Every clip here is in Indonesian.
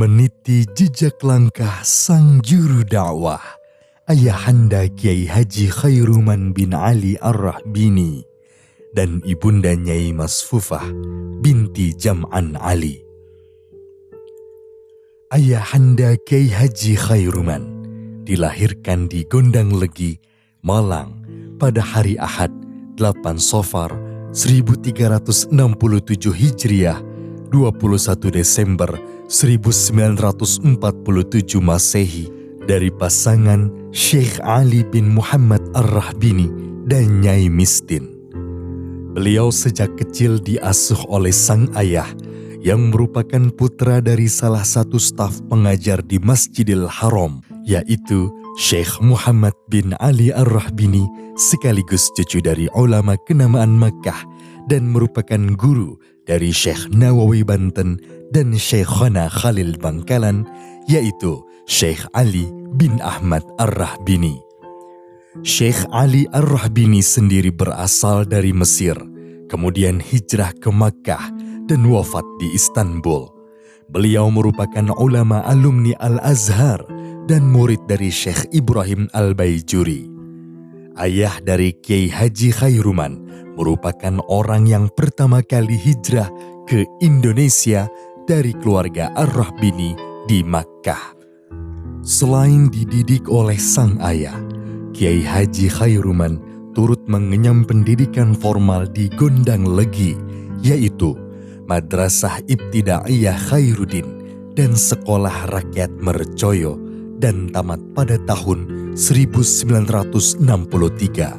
meniti jejak langkah sang juru dakwah, Ayahanda Kiai Haji Khairuman bin Ali Ar-Rahbini dan ibunda Nyai Masfufah binti Jam'an Ali. Ayahanda Kiai Haji Khairuman dilahirkan di Gondang Legi, Malang pada hari Ahad 8 Safar 1367 Hijriah 21 Desember 1947 Masehi dari pasangan Syekh Ali bin Muhammad Ar-Rahbini dan Nyai Mistin. Beliau sejak kecil diasuh oleh sang ayah yang merupakan putra dari salah satu staf pengajar di Masjidil Haram, yaitu Syekh Muhammad bin Ali Ar-Rahbini, sekaligus cucu dari ulama kenamaan Makkah dan merupakan guru dari Syekh Nawawi Banten dan Syekhana Khalil Bangkalan, yaitu Syekh Ali bin Ahmad Ar-Rahbini. Syekh Ali Ar-Rahbini sendiri berasal dari Mesir, kemudian hijrah ke Makkah dan wafat di Istanbul. Beliau merupakan ulama alumni Al-Azhar dan murid dari Syekh Ibrahim Al-Baijuri. Ayah dari Kiai Haji Khairuman merupakan orang yang pertama kali hijrah ke Indonesia dari keluarga Ar-Rahbini di Makkah. Selain dididik oleh sang ayah, Kiai Haji Khairuman turut mengenyam pendidikan formal di Gondang Legi, yaitu Madrasah Ibtidaiyah Khairuddin dan Sekolah Rakyat Mercoyo, dan tamat pada tahun 1963.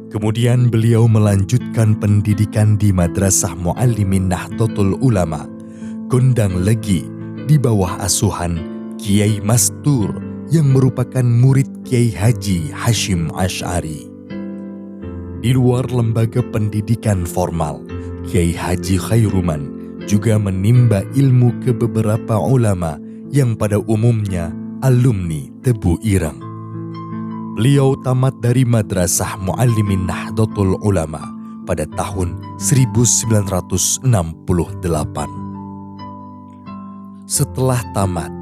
Kemudian beliau melanjutkan pendidikan di Madrasah Muallimin Nahdlatul Ulama, Gondang Legi, di bawah asuhan Kiai Mastur yang merupakan murid Kiai Haji Hashim Asy'ari. Di luar lembaga pendidikan formal, Kiai Haji Khairuman juga menimba ilmu ke beberapa ulama yang pada umumnya alumni Tebu Ireng. Beliau tamat dari Madrasah Muallimin Nahdlatul Ulama pada tahun 1968. Setelah tamat,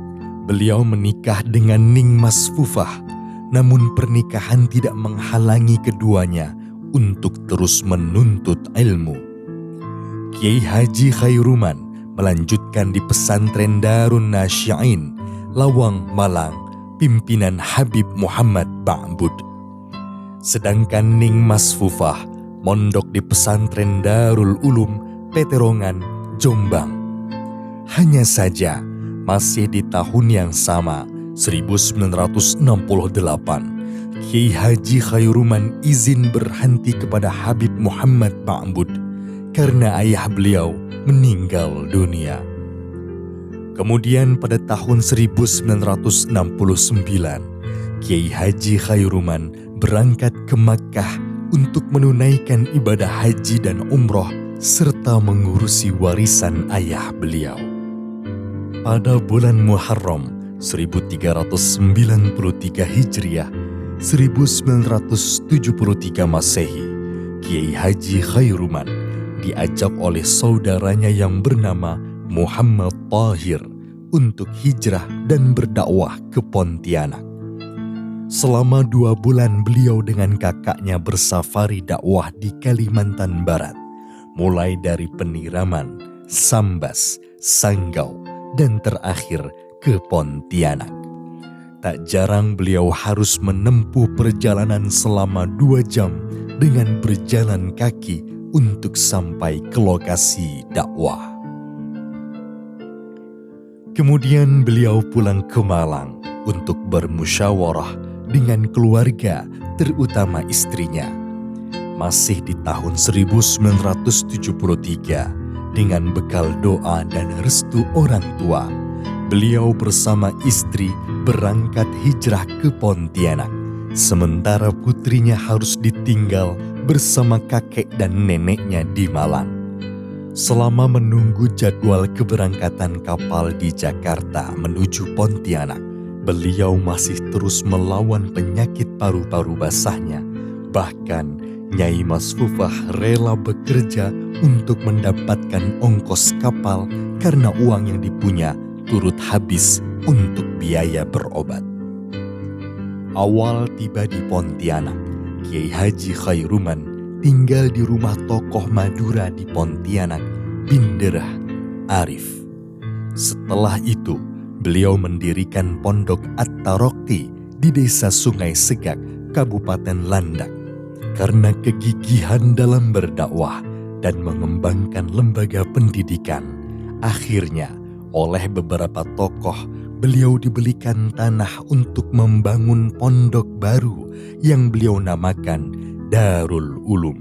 beliau menikah dengan Ning Masfufah, namun pernikahan tidak menghalangi keduanya untuk terus menuntut ilmu. Kiai Haji Khairuman melanjutkan di pesantren Darun Nasyi'in, Lawang, Malang, pimpinan Habib Muhammad Ba'bud. Sedangkan Ning Masfufah mondok di pesantren Darul Ulum, Peterongan, Jombang. Hanya saja, masih di tahun yang sama, 1968, Kiai Haji Khairuman izin berhenti kepada Habib Muhammad Ba'bud karena ayah beliau meninggal dunia. Kemudian pada tahun 1969, Kiai Haji Khairuman berangkat ke Makkah untuk menunaikan ibadah haji dan umroh serta mengurusi warisan ayah beliau. Pada bulan Muharram 1393 Hijriah 1973 Masehi, Kiai Haji Khairuman diajak oleh saudaranya yang bernama Muhammad Tahir untuk hijrah dan berdakwah ke Pontianak. Selama 2 bulan beliau dengan kakaknya bersafari dakwah di Kalimantan Barat, mulai dari Peniraman, Sambas, Sanggau, dan terakhir ke Pontianak. Tak jarang beliau harus menempuh perjalanan selama 2 jam dengan berjalan kaki untuk sampai ke lokasi dakwah. Kemudian beliau pulang ke Malang untuk bermusyawarah dengan keluarga, terutama istrinya. Masih di tahun 1973, dengan bekal doa dan restu orang tua, beliau bersama istri berangkat hijrah ke Pontianak, sementara putrinya harus ditinggal bersama kakek dan neneknya di Malang. Selama menunggu jadwal keberangkatan kapal di Jakarta menuju Pontianak, beliau masih terus melawan penyakit paru-paru basahnya. Bahkan Nyai Masfufah rela bekerja untuk mendapatkan ongkos kapal karena uang yang dipunya turut habis untuk biaya berobat. Awal tiba di Pontianak, Kiai Haji Khairuman tinggal di rumah tokoh Madura di Pontianak, Binderah Arif. Setelah itu, beliau mendirikan Pondok At-Tarokti di Desa Sungai Segak, Kabupaten Landak. Karena kegigihan dalam berdakwah dan mengembangkan lembaga pendidikan, akhirnya oleh beberapa tokoh beliau dibelikan tanah untuk membangun pondok baru yang beliau namakan Darul Ulum.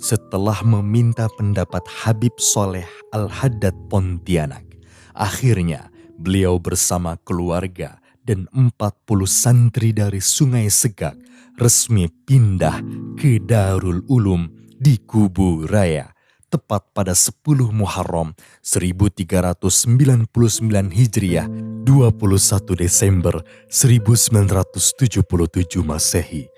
Setelah meminta pendapat Habib Soleh Al-Haddad Pontianak, akhirnya beliau bersama keluarga dan 40 santri dari Sungai Segak resmi pindah ke Darul Ulum di Kubu Raya, tepat pada 10 Muharram 1399 Hijriah, 21 Desember 1977 Masehi.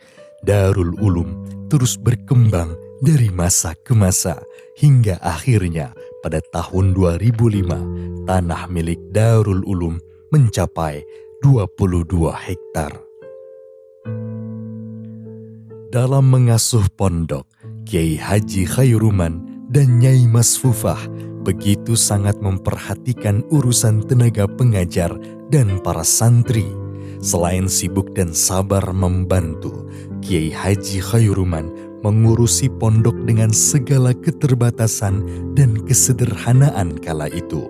Darul Ulum terus berkembang dari masa ke masa hingga akhirnya pada tahun 2005 tanah milik Darul Ulum mencapai 22 hektar. Dalam mengasuh pondok, Kiai Haji Khairuman dan Nyai Masfufah begitu sangat memperhatikan urusan tenaga pengajar dan para santri. Selain sibuk dan sabar membantu, Kiai Haji Khairuman mengurusi pondok dengan segala keterbatasan dan kesederhanaan kala itu.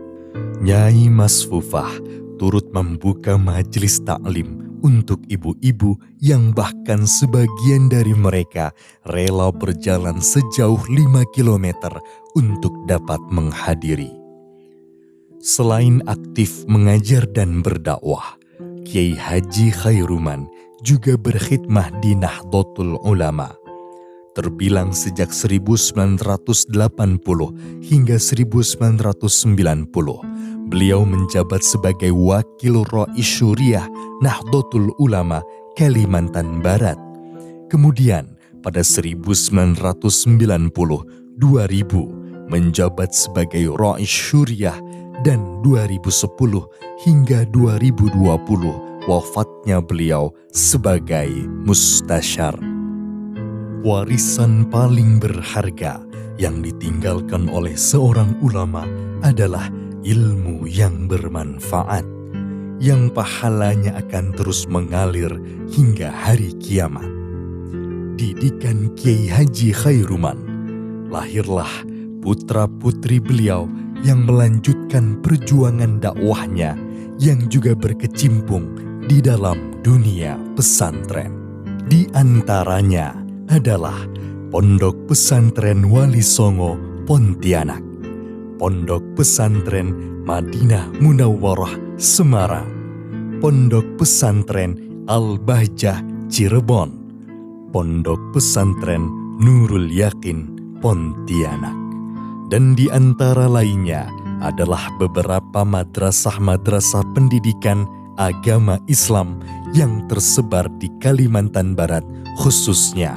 Nyai Masfufah turut membuka majelis taklim untuk ibu-ibu yang bahkan sebagian dari mereka rela berjalan sejauh 5 kilometer untuk dapat menghadiri. Selain aktif mengajar dan berdakwah, Kiai Haji Khairuman juga berkhidmah di Nahdlatul Ulama. Terbilang sejak 1980 hingga 1990, beliau menjabat sebagai Wakil Rais Syuriah Nahdlatul Ulama Kalimantan Barat. Kemudian pada 1990, 2000 menjabat sebagai Rais Syuriah dan 2010 hingga 2020 wafatnya beliau sebagai Mustasyar. Warisan paling berharga yang ditinggalkan oleh seorang ulama adalah ilmu yang bermanfaat, yang pahalanya akan terus mengalir hingga hari kiamat. Didikan Kiai Haji Khairuman, lahirlah putra-putri beliau yang melanjutkan perjuangan dakwahnya yang juga berkecimpung di dalam dunia pesantren. Di antaranya adalah Pondok Pesantren Wali Songo Pontianak, Pondok Pesantren Madinah Munawwarah Semarang, Pondok Pesantren Al-Bahjah Cirebon, Pondok Pesantren Nurul Yakin Pontianak. Dan di antara lainnya adalah beberapa madrasah-madrasah pendidikan agama Islam yang tersebar di Kalimantan Barat khususnya.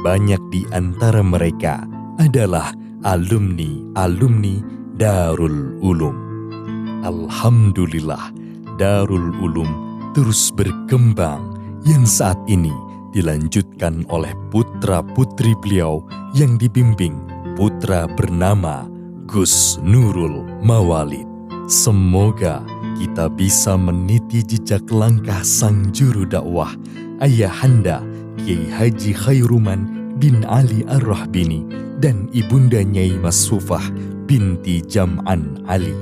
Banyak di antara mereka adalah alumni Darul Ulum. Alhamdulillah, Darul Ulum terus berkembang yang saat ini dilanjutkan oleh putra-putri beliau yang dibimbing putra bernama Gus Nurul Mawalid. Semoga kita bisa meniti jejak langkah sang juru dakwah Ayahanda Kiai Haji Khairuman bin Ali Ar-Rahbini dan ibunda Nyai Masfufah binti Jam'an Ali.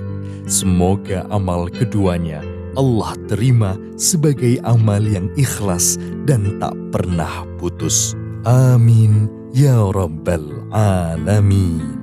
Semoga amal keduanya Allah terima sebagai amal yang ikhlas dan tak pernah putus. Amin ya rabbal alamin.